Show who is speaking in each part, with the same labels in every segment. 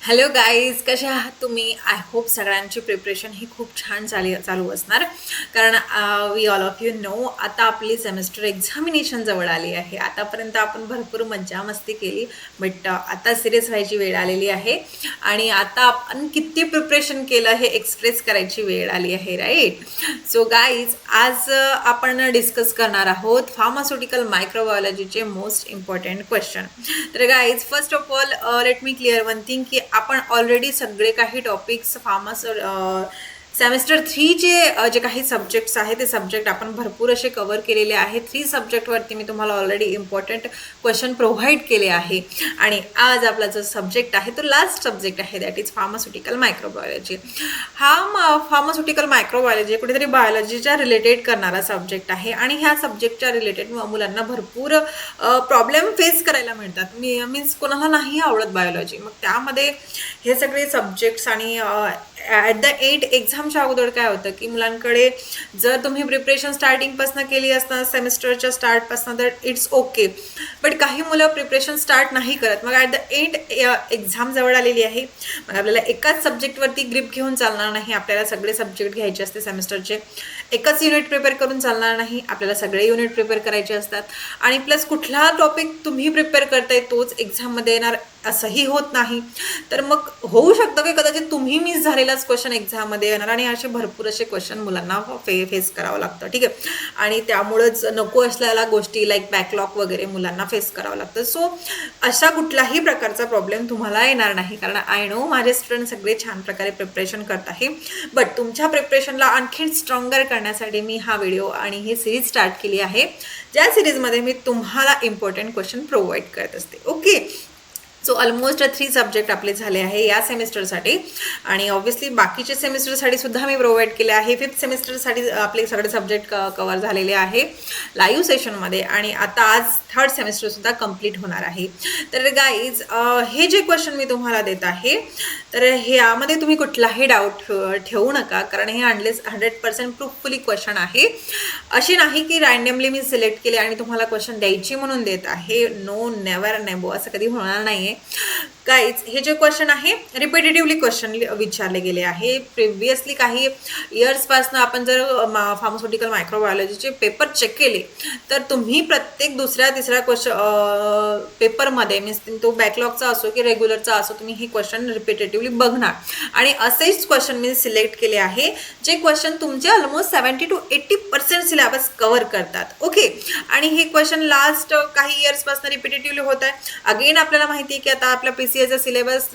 Speaker 1: Hello guys, कसे आहात तुम्ही? आय होप सगळ्यांची प्रिपरेशन ही खूप छान चालू असणार. कारण we all of you know आता आपली सेमिस्टर एक्झामिनेशन जवळ आली आहे. आतापर्यंत आपण भरपूर मज्जा मस्ती केली, बट आता सिरियस व्हायची वेळ आलेली आहे. आणि आता आपण किती प्रिपरेशन केलं हे एक्सप्रेस करायची वेळ आली आहे, राईट? सो गाईज, आज आपण डिस्कस करणार आहोत फार्मास्युटिकल मायक्रोबायोलॉजीचे मोस्ट इम्पॉर्टंट क्वेश्चन. तर guys, first of all let me clear one thing की आपण ऑलरेडी सगळे काही टॉपिक्स सेमिस्टर 3चे जे काही सब्जेक्ट्स आहेत ते सब्जेक्ट आपण भरपूर असे कव्हर केलेले आहेत. 3 सब्जेक्टवरती मी तुम्हाला ऑलरेडी इम्पॉर्टंट क्वेश्चन प्रोव्हाइड केले आहे. आणि आज आपला जो सब्जेक्ट आहे तो लास्ट सब्जेक्ट आहे, दॅट इज फार्मास्युटिकल मायक्रोबायोलॉजी. हा फार्मास्युटिकल मायक्रोबायोलॉजी कुठेतरी बायोलॉजीच्या रिलेटेड करणारा सब्जेक्ट आहे. आणि ह्या सब्जेक्टच्या रिलेटेड मुलांना भरपूर प्रॉब्लेम फेस करायला मिळतात. मीन्स कोणाला नाही आवडत बायोलॉजी, मग त्यामध्ये हे सगळे सब्जेक्ट्स आणि ॲट द एंड एक्झामच्या अगोदर काय होतं की मुलांकडे जर तुम्ही प्रिपरेशन स्टार्टिंगपासून केली असता सेमिस्टरच्या स्टार्टपासून तर इट्स ओके, बट काही मुलं प्रिपरेशन स्टार्ट नाही करत. मग ॲट द एंड एक्झाम जवळ आलेली आहे, मग आपल्याला एकाच सब्जेक्टवरती ग्रिप घेऊन चालणार नाही. आपल्याला सगळे सब्जेक्ट घ्यायचे असते सेमिस्टरचे. एकच युनिट प्रिपेअर करून चालणार नाही, आपल्याला सगळे युनिट प्रिपेअर करायचे असतात. आणि प्लस कुठला टॉपिक तुम्ही प्रिपेअर करताय तोच एक्झाममध्ये येणार असंही होत नाही. तर मग होऊ शकतं की कदाचित तुम्ही मिस झालेलाच क्वेश्चन एक्झाममध्ये येणार आणि असे भरपूर असे क्वेश्चन मुलांना फेस करावं लागतं, ठीक आहे. आणि त्यामुळंच नको असलेल्या गोष्टी लाईक बॅकलॉग वगैरे मुलांना फेस करावं लागतं. सो अशा कुठल्याही प्रकारचा प्रॉब्लेम तुम्हाला येणार नाही, कारण आय नो माझे स्टुडंट सगळे छान प्रकारे प्रिपरेशन करत आहे. बट तुमच्या प्रिपरेशनला आणखीन स्ट्रॉंगर करण्यासाठी मी हा व्हिडिओ आणि ही सिरीज स्टार्ट केली आहे, ज्या सिरीजमध्ये मी तुम्हाला इम्पॉर्टंट क्वेश्चन प्रोव्हाइड करत असते. ओके, सो ऑलमोस्ट 3 सब्जेक्ट आपले झाले आहे या सेमिस्टरसाठी. आणि ऑब्व्हियसली बाकीचे सेमिस्टरसाठी सुद्धा मी प्रोव्हाइड केले आहे. 5th सेमिस्टरसाठी आपले सगळे सब्जेक्ट कवर झालेले आहे लाईव्ह सेशनमध्ये. आणि आता आज 3rd सेमिस्टरसुद्धा कंप्लीट होणार आहे. तर गाईज, हे जे क्वेश्चन मी तुम्हाला देत आहे तर ह्यामध्ये तुम्ही कुठलाही डाऊट ठेवू नका, कारण हे 100% प्रूफफुली क्वेश्चन आहे. असे नाही की रँडमली मी सिलेक्ट केले आणि तुम्हाला क्वेश्चन द्यायची म्हणून देत आहे. नो, नेवर नेबो, असं कधी होणार नाही. गाईज, हे जे क्वेश्चन आहे रिपिटेटिव्हली क्वेश्चन विचारले गेले आहे. प्रिव्हियसली काही इयर्सपासून आपण जर फार्मास्युटिकल मायक्रोबायोलॉजीचे पेपर चेक केले तर तुम्ही प्रत्येक दुसऱ्या तिसऱ्या पेपरमध्ये मीन्स तो बॅकलॉगचा असो की रेग्युलरचा असो, तुम्ही हे क्वेश्चन रिपिटेटिव्हली बघणार. आणि असेच क्वेश्चन मी सिलेक्ट केले आहे जे क्वेश्चन तुमचे ऑलमोस्ट 70 to 80% सिलेबस कव्हर करतात. ओके, आणि हे क्वेश्चन लास्ट काही इयर्सपासून रिपिटेटिव्हली होत आहे. अगेन आपल्याला माहिती आहे की आता आपल्या PCSचा सिलेबस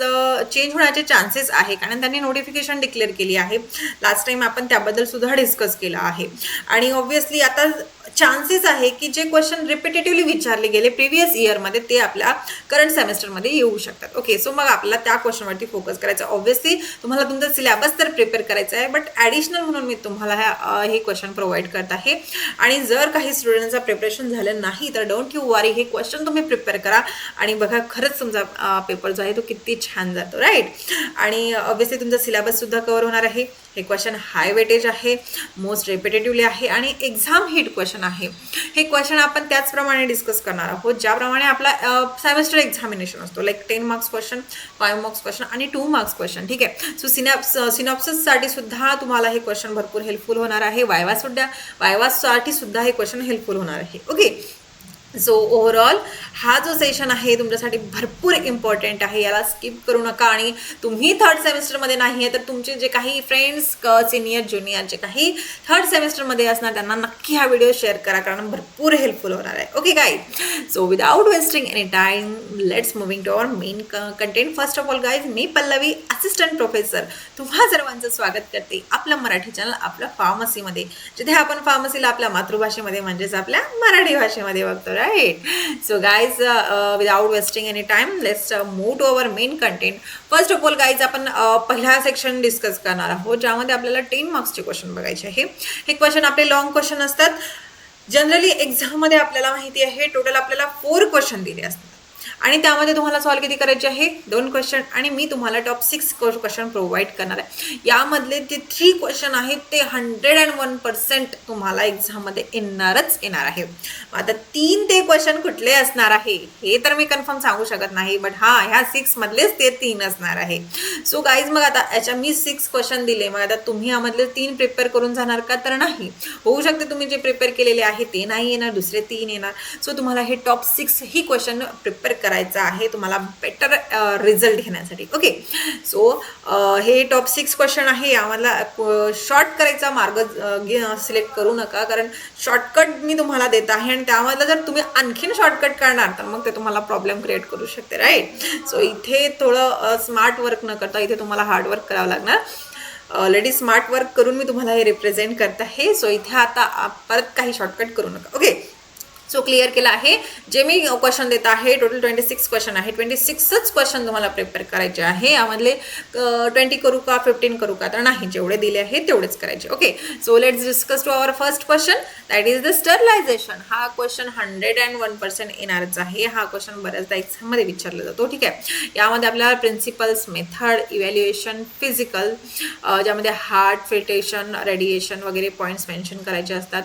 Speaker 1: चेंज होण्याचे चान्सेस आहे, कारण त्यांनी नोटिफिकेशन डिक्लेअर केली आहे. लास्ट टाइम आपण त्याबद्दल सुद्धा डिस्कस केला आहे. आणि ऑब्व्हियसली आता चान्सेस आहे की जे क्वेश्चन रिपिटेटिव्हली विचारले गेले प्रिव्हियस इयरमध्ये ते आपल्या करंट सेमेस्टरमध्ये येऊ शकतात. ओके, सो मग आपल्याला त्या क्वेश्चनवरती फोकस करायचा. ऑब्व्हियसली तुम्हाला तुमचा सिलेबस तर प्रिपेअर करायचा आहे, बट ॲडिशनल म्हणून मी तुम्हाला हे क्वेश्चन प्रोव्हाइड करत आहे. आणि जर काही स्टुडंटचं प्रिपरेशन झालं नाही तर डोंट यू वरी, हे क्वेश्चन तुम्ही प्रिपेअर करा आणि बघा खरंच तुमचा पेपर जो आहे तो किती छान जातो, राईट? आणि ऑब्व्हियसली तुमचा सिलेबससुद्धा कव्हर होणार आहे. हे क्वेश्चन हाय वेटेज आहे, मोस्ट रिपिटेटिव्हली आहे आणि एक्झाम हिट क्वेश्चन आहे. हे क्वेश्चन आपण त्याचप्रमाणे डिस्कस करणार आहोत ज्याप्रमाणे आपला सेमेस्टर एक्झामिनेशन असतो, like 10 marks question, 5 marks question आणि 2 मार्क्स क्वेश्चन, ठीक आहे. सो सिनॉप्सिससाठी सुद्धा तुम्हाला हे क्वेश्चन भरपूर हेल्पफुल होणार आहे. वायवासाठी सुद्धा हे क्वेश्चन हेल्पफुल होणार आहे. ओके, सो ओव्हरऑल हा जो सेशन आहे तुमच्यासाठी भरपूर इम्पॉर्टंट आहे, याला स्किप करू नका. आणि तुम्ही 3rd सेमिस्टरमध्ये नाही आहे तर तुमचे जे काही फ्रेंड्स, सिनियर ज्युनियर जे काही 3rd सेमिस्टरमध्ये असणार त्यांना नक्की हा व्हिडिओ शेअर करा, कारण भरपूर हेल्पफुल होणार आहे. Okay guys, so without wasting any time let's moving to our main content. First of all guys, मी पल्लवी, असिस्टंट प्रोफेसर, तुम्हा सर्वांचं स्वागत करते आपलं मराठी चॅनल आपल्या फार्मसीमध्ये, जिथे आपण फार्मसीला आपल्या मातृभाषेमध्ये म्हणजेच आपल्या मराठी भाषेमध्ये बघतो, right? So guys, without wasting any time, let's move to our main content. First of all guys, आपण पहिला सेक्शन डिस्कस करणार आहोत ज्यामध्ये आपल्याला 10 मार्क्सचे क्वेश्चन बघायचे आहे. हे क्वेश्चन आपले लॉंग क्वेश्चन असतात. जनरली एक्झाममध्ये आपल्याला माहिती आहे टोटल आपल्याला 4 क्वेश्चन दिले असतात. आणि त्यामध्ये तुम्हाला सॉल्व किती करायचे आहे 2 क्वेश्चन आणि मी तुम्हाला टॉप 6 क्वेश्चन प्रोव्हाइड करणार आहे. यामधले जे 3 क्वेश्चन आहेत ते 101% तुम्हाला एक्झाममध्ये येणार आहे. आता 3 ते क्वेश्चन कुठले असणार आहे हे तर मी कन्फर्म सांगू शकत नाही, बट ह्या 6 मधलेच ते 3 असणार आहे. सो गाईज मग आता याच्या मी 6 क्वेश्चन दिले, मग आता तुम्ही यामधले 3 प्रिपेअर करून जाणार का? तर नाही. होऊ शकते तुम्ही जे प्रिपेअर केलेले आहे ते नाही येणार, दुसरे 3 येणार. सो तुम्हाला हे टॉप 6 ही क्वेश्चन प्रिपेअर करायचं आहे तुम्हाला बेटर रिझल्ट घेण्यासाठी. ओके, सो हे टॉप 6 क्वेश्चन आहे. यामधला शॉर्ट करायचा मार्ग सिलेक्ट करू नका, कारण शॉर्टकट मी तुम्हाला देत आहे आणि त्यामधलं जर तुम्ही आणखीन शॉर्टकट करणार तर मग ते तुम्हाला प्रॉब्लेम क्रिएट करू शकते, राईट. सो इथे थोडं स्मार्ट वर्क न करता इथे तुम्हाला हार्ड वर्क करावं लागणार. ऑलरेडी स्मार्ट वर्क करून मी तुम्हाला हे रिप्रेझेंट करत आहे. सो इथे आता परत काही शॉर्टकट करू नका. ओके, सो क्लिअर केलं आहे. जे मी क्वेश्चन देत आहे टोटल 26 क्वेश्चन आहे. 26च क्वेश्चन तुम्हाला प्रिपेअर करायचे आहे. यामधले 20 करू का 15 करू का? तर नाही, जेवढे दिले आहेत तेवढेच करायचे. Okay, so let's discuss to our first question, that is the sterilization. हा क्वेश्चन 101% येणारच आहे. हा क्वेश्चन बऱ्याचदा एक्झाममध्ये विचारला जातो. ठीक आहे, यामध्ये आपल्याला प्रिन्सिपल्स, मेथड, इव्हॅल्युएशन, फिजिकल, ज्यामध्ये हार्ट, फिल्ट्रेशन, रेडिएशन वगैरे पॉईंट्स मेन्शन करायचे असतात.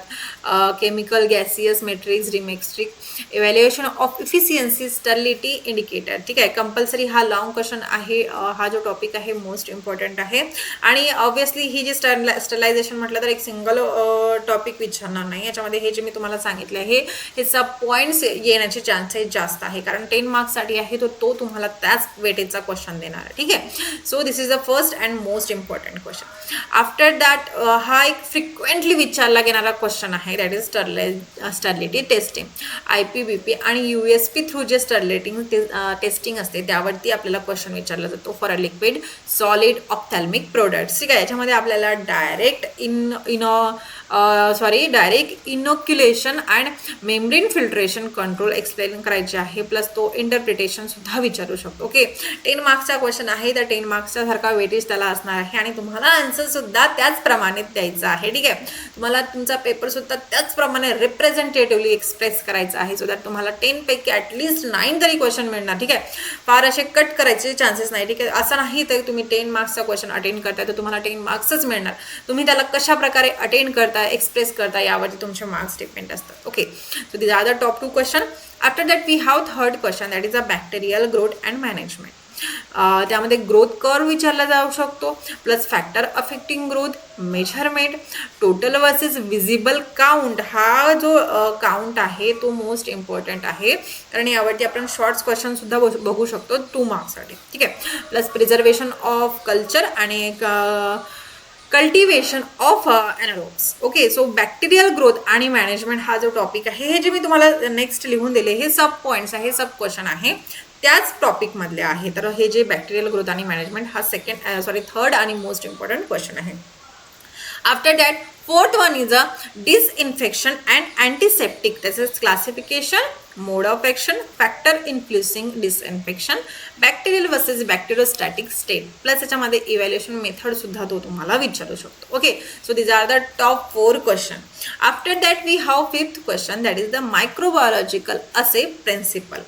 Speaker 1: केमिकल, गॅसियस, मॅट्रिक्स, डिमेक्स्ट्रिक, evaluation of efficiency, sterility indicator. ठीक आहे, कंपल्सरी हा लॉंग क्वेश्चन आहे. हा जो टॉपिक आहे मोस्ट इम्पॉर्टंट आहे. आणि ऑब्व्हियसली ही जी स्टरलायझेशन म्हटलं तर एक सिंगल टॉपिक विचारणार नाही. याच्यामध्ये हे जे मी तुम्हाला सांगितलं आहे हे सब पॉईंट्स येण्याचे चान्सेस जास्त आहे, कारण 10 मार्क्ससाठी आहे तो तुम्हाला त्याच वेटेजचा क्वेश्चन देणार आहे. ठीक आहे, so this is the first and most important question. After that हा एक फ्रिक्वेंटली विचारला गेणारा क्वेश्चन आहे, that is sterility testing. IPBP आणि USP थ्रू जे स्टरलेटिंग टेस्टिंग असते त्यावरती आपल्याला क्वेश्चन विचारला जातो for a liquid solid ophthalmic products. ठीक आहे, याच्यामध्ये आपल्याला direct inoculation and membrane filtration control explain करायचे आहे, प्लस तो इंटरप्रिटेशन सुद्धा विचारू शकतो. ओके, 10 मार्क्सचा क्वेश्चन आहे. त्या 10 मार्क्सचा सारखा वेटेज त्याला असणार आहे आणि तुम्हाला आन्सर सुद्धा त्याचप्रमाणे द्यायचा आहे. ठीक आहे, तुम्हाला तुमचा पेपर सुद्धा त्याचप्रमाणे रिप्रेझेंटेटिव्हली एक्सप्रेस करायचा आहे, सो दॅट तुम्हाला 10 पैकी ॲटलिस्ट 9 तरी क्वेश्चन मिळणार. ठीक आहे, फार असे कट करायचे चान्सेस नाही. ठीक आहे, असं नाही तर तुम्ही 10 मार्क्सचा क्वेश्चन अटेंड करताय तर तुम्हाला 10 मार्क्सच मिळणार. तुम्ही त्याला कशा प्रकारे अटेंड करताय, एक्सप्रेस करता, यावरती तुमचे मार्क्स डिपेंड असतात. Okay, so these are the top 2 question. After that we have third question, that is a bacterial growth and management. त्यामध्ये ग्रोथ कर्व विचारला जाऊ शकतो, plus factor affecting growth, measurement, total versus visible count. हा जो count आहे तो most important आहे, कारण यावरती आपण शॉर्ट्स क्वेश्चन सुद्धा बघू शकतो 2 मार्क्ससाठी. ठीक आहे, प्लस प्रिझर्वेशन ऑफ कल्चर आणि cultivation of anaerobes. Okay, so bacterial growth आणि मॅनेजमेंट हा जो टॉपिक आहे, हे जे मी तुम्हाला नेक्स्ट लिहून दिले हे सब पॉईंट्स आहे, सब क्वेश्चन आहे त्याच टॉपिकमधले आहे. तर हे जे बॅक्टेरियल ग्रोथ आणि मॅनेजमेंट हा थर्ड आणि मोस्ट इम्पॉर्टंट क्वेश्चन आहे. After that fourth one is a disinfection and antiseptic. तसेच classification, mode of action, factor influencing disinfection, bacterial versus bacteriostatic state, plus याच्यामध्ये इव्हॅल्युएशन मेथड सुद्धा तो तुम्हाला विचारू शकतो. Okay, so these are the top 4 question. After that we have fifth question, that is the microbiological असे principle.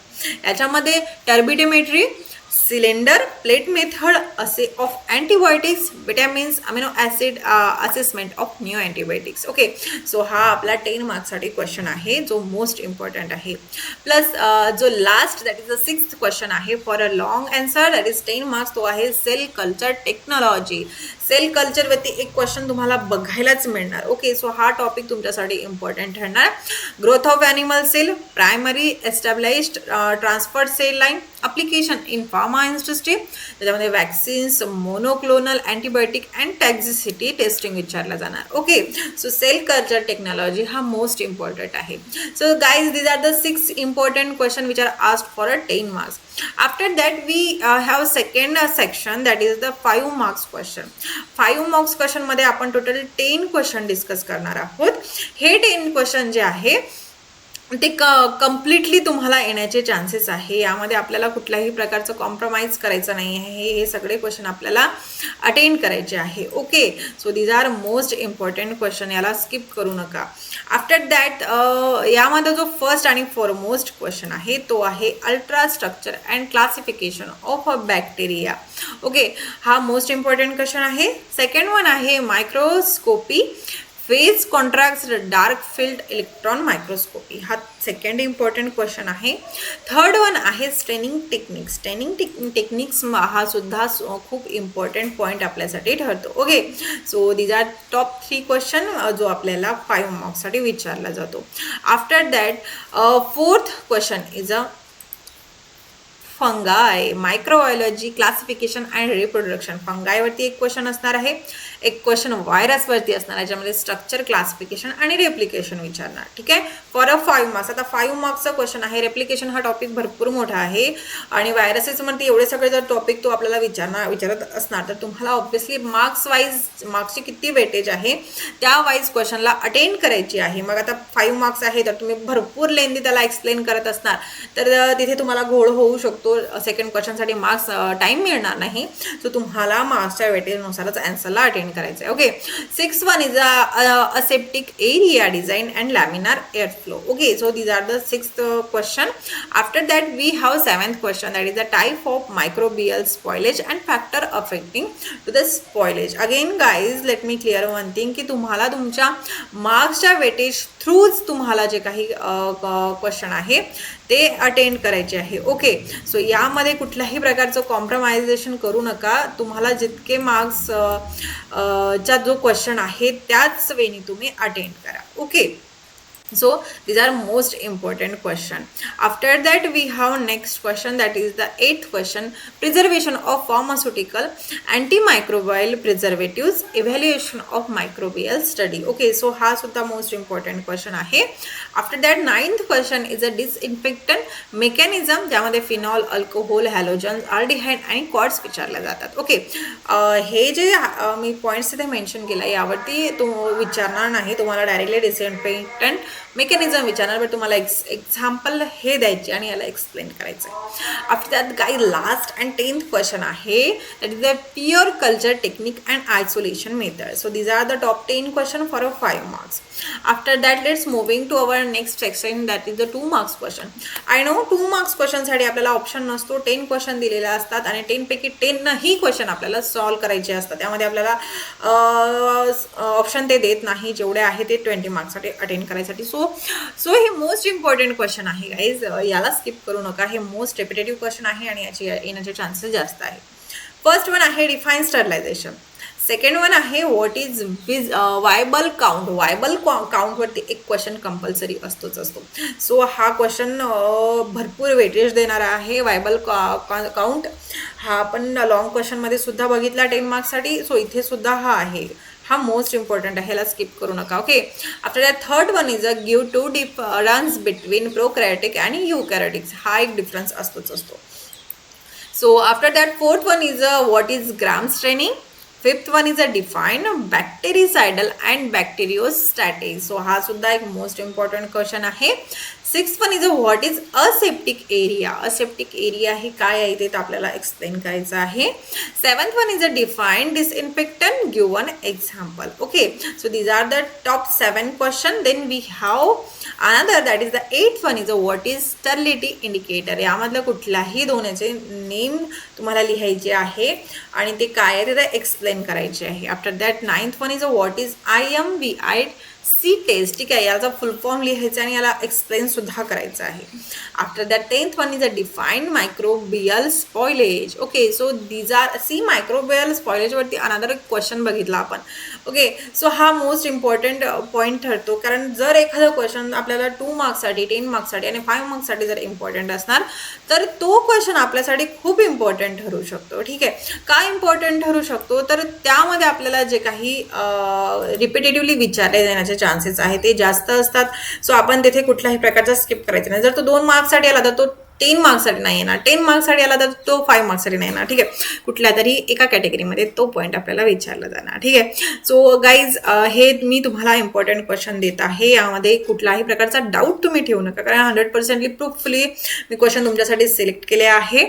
Speaker 1: याच्यामध्ये turbidometry, cylinder, plate method असे of antibiotics, vitamins, amino acid, assessment of new antibiotics. Okay, so हा आपला 10 मार्क्ससाठी question आहे जो most important आहे. Plus जो last that is the 6th question आहे for a long answer, that is 10 marks. तो आहे सेल कल्चर टेक्नॉलॉजी. सेल कल्चरवरती एक क्वेश्चन तुम्हाला बघायलाच मिळणार. ओके, सो हा टॉपिक तुमच्यासाठी इम्पॉर्टंट ठरणार. Growth of animal cell, primary established transferred cell line, application in pharma industry, त्याच्यामध्ये vaccines, monoclonal antibiotic and toxicity testing विचारला जाणार. Okay, so cell culture technology हा मोस्ट इम्पॉर्टंट आहे. So guys, these are the 6 important question which are asked for a 10 marks. After that we have second section, that is the 5 marks question. 5 marks क्वेश्चनमध्ये आपण total 10 question discuss करणार आहोत. हे 10 question जे आहे ते completely तुम्हाला येण्याचे चान्सेस आहे. यामध्ये आपल्याला कुठल्याही प्रकारचं कॉम्प्रोमाइज करायचं नाही आहे. हे सगळे क्वेश्चन आपल्याला अटेंड करायचे आहे. Okay, so these are most important question, याला स्किप करू नका. आफ्टर दॅट यामध्ये जो फर्स्ट आणि फॉरमोस्ट क्वेश्चन आहे तो आहे ultra structure and classification of a bacteria. Okay, हा मोस्ट इम्पॉर्टंट क्वेश्चन आहे. सेकंड वन आहे microscopy phase contract dark field electron microscopy, हा सेकंड इम्पॉर्टंट क्वेश्चन आहे. थर्ड वन आहे स्टेनिंग टेक्निक्स. स्टेनिंग टेक्निक्स हा सुद्धा खूप इम्पॉर्टंट पॉईंट आपल्यासाठी ठरतो. Okay, so these are top 3 question जो आपल्याला 5 मार्क्ससाठी विचारला जातो. After that fourth question is a fungi microbiology classification and reproduction. फंगायवरती एक क्वेश्चन असणार आहे, एक क्वेश्चन व्हायरसवरती असणार आहे, ज्यामध्ये स्ट्रक्चर क्लासिफिकेशन आणि रेप्लिकेशन विचारणार. ठीक आहे, फॉर अ 5 मार्क्स. आता 5 मार्क्सचा क्वेश्चन आहे. रेप्लिकेशन हा टॉपिक भरपूर मोठा आहे आणि व्हायरसेस म्हणते एवढे सगळे जर टॉपिक तो आपल्याला विचारत असणार तर तुम्हाला ऑब्व्हियसली मार्क्सची किती वेटेज आहे त्या वाईज क्वेश्चनला अटेंड करायची आहे. मग आता 5 मार्क्स आहे तर तुम्ही भरपूर लेंदी त्याला एक्सप्लेन करत असणार तर तिथे तुम्हाला घोळ होऊ शकतो. सेकंड क्वेश्चनसाठी मार्क्स टाइम मिळणार नाही. सो तुम्हाला मार्क्सच्या वेटेजनुसारच आन्सरला अटेंड करायचं आहे. Okay, 6 one is aseptic area design and laminar air flow. Okay, so these are the 6th question. After that we have 7th question, that is the type of microbial spoilage and factor affecting to the spoilage. Again guys let me clear one thing की तुम्हाला तुमच्या मार्क्सच्या weightage थ्रूच तुम्हाला जे काही question आहे ते attend करायचे आहे. ओके, सो यामध्ये कुठल्याही प्रकारचं कॉम्प्रोमायझेशन करू नका. तुम्हाला जितके मार्क्स चा जो क्वेश्चन आहे त्याच वेळी तुम्ही अटेंड करा. Okay, so these are most important question. After that we have next question, that is the 8th question, preservation of pharmaceutical antimicrobial preservatives, evaluation of microbial study. Okay, so ha sudha most important question ahe. After that 9th question is a disinfectant mechanism, ज्यामध्ये phenol, alcohol, halogen, aldehyde आणि quartz विचारले जातात. Okay, हे जे मी points इथे mention केला यावरती तो विचारणार नाही, तुम्हाला डायरेक्टली डिसइन्फेक्टंट मेकॅनिझम विचारणार, बट तुम्हाला एक्झाम्पल हे द्यायचे आणि याला एक्सप्लेन करायचं आहे. After that guy last and 10th question आहे, that is the pure culture technique and isolation method. So these are the top 10 question for a 5 marks. After that let's moving to our next section, that is the 2 marks question. I know 2 marks क्वेश्चनसाठी आपल्याला option नसतो, 10 question दिलेले असतात आणि 10 पैकी 10 ही question आपल्याला solve करायचे असतात. त्यामध्ये आपल्याला ऑप्शन ते देत नाही, जेवढे आहे ते 20 मार्क्ससाठी अटेंड करायसाठी. सो हे मोस्ट इम्पॉर्टंट क्वेश्चन आहे गाईज, याला स्किप करू नका. हे मोस्ट रेपिटेटिव्ह क्वेश्चन आहे आणि याचे येण्याचे चान्सेस जास्त आहे. फर्स्ट वन आहे डिफाईन स्टरलायझेशन. सेकंड वन आहे what is viable count. Viable काउंटवरती एक क्वेश्चन कंपल्सरी असतो. सो हा क्वेश्चन भरपूर वेटेज देणारा आहे. वायबल काउंट हा आपण लॉंग क्वेश्चनमध्ये सुद्धा बघितला 10 मार्क्ससाठी. सो इथे सुद्धा हा आहे, हा मोस्ट इम्पॉर्टंट आहे, ह्याला स्किप करू नका. Okay, after that third one is a give 2 difference between prokaryotic आणि युकॅरियोटिक्स. हा एक डिफरन्स असतो. So after that fourth one is a what is gram staining. Fifth one is a define bactericidal and bacteriostatic. So हा सुद्धा एक most important question आहे. Sixth one is a what is aseptic area. Aseptic area हे काय आहे ते आपल्याला explain करायचं आहे. Seventh one is a define disinfectant, give one example. Okay, so these are the top 7 question. Then we have another, that is the 8th one is a what is sterility indicator. यामधलं कुठल्याही दोन्हीचे name तुम्हाला लिहायचे आहे आणि ते काय आहे ते एक्सप्लेन करायचे आहे. After that 9th one is a what is IMVI C test. ठीक आहे, याचा फुल फॉर्म लिहायचा आणि याला एक्सप्लेन सुद्धा करायचं आहे. After that 10th one is a define microbial spoilage. Okay, so these are microbial स्पॉइलेजवरती अनदर क्वेश्चन बघितला आपण. ओके, सो हा मोस्ट इम्पॉर्टंट पॉईंट ठरतो, कारण जर एखादा क्वेश्चन आपल्याला 2 मार्क्ससाठी, 10 मार्क्ससाठी आणि 5 मार्क्ससाठी जर इम्पॉर्टंट असणार तर तो क्वेश्चन आपल्यासाठी खूप इम्पॉर्टंट ठरू शकतो. ठीक आहे, काय इम्पॉर्टंट ठरू शकतो तर त्यामध्ये आपल्याला जे काही रिपिटेटिव्हली विचारले जाण्याचे चान्सेस आहे ते जास्त असतात. सो आपण तिथे कुठल्याही प्रकारचा स्किप करायचा नाही. जर तो 2 मार्क्ससाठी आला तर तो 10 मार्क्ससाठी नाही येणार, 10 मार्क्ससाठी आला तर तो 5 मार्क्ससाठी नाही येणार. ठीक आहे, कुठल्या तरी एका कॅटेगरीमध्ये तो पॉईंट आपल्याला विचारला जाणार. ठीक आहे, सो गाईज हे मी तुम्हाला इम्पॉर्टंट क्वेश्चन देत आहे. यामध्ये कुठलाही प्रकारचा डाऊट तुम्ही ठेवू नका, कारण 100% प्रूफफुली मी क्वेश्चन तुमच्यासाठी सिलेक्ट केले आहे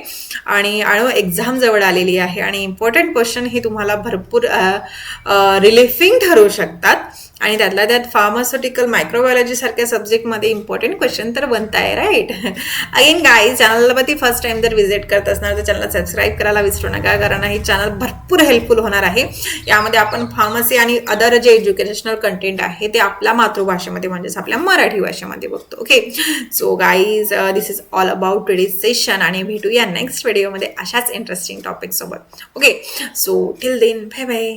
Speaker 1: आणि एक्झाम जवळ आलेली आहे आणि इम्पॉर्टंट क्वेश्चन हे तुम्हाला भरपूर रिलिफिंग ठरू शकतात आणि त्यातल्या त्यात फार्मास्युटिकल मायक्रोबायोलॉजी सारख्या सब्जेक्टमध्ये इम्पॉर्टंट क्वेश्चन तर बनताय, राईट. अगेन गाईज, चॅनलला ती फर्स्ट टाइम जर व्हिजिट करत असणार तर चॅनलला सबस्क्राईब करायला विसरू नका, कारण हे चॅनल भरपूर हेल्पफुल होणार आहे. यामध्ये आपण फार्मसी आणि अदर जे एज्युकेशनल कंटेंट आहे ते आपल्या मातृभाषेमध्ये म्हणजेच आपल्या मराठी भाषेमध्ये बघतो. Okay, so guys, this is all about today's session आणि भेटूया नेक्स्ट व्हिडिओमध्ये अशाच इंटरेस्टिंग टॉपिक सोबत. Okay, so till then, bye bye.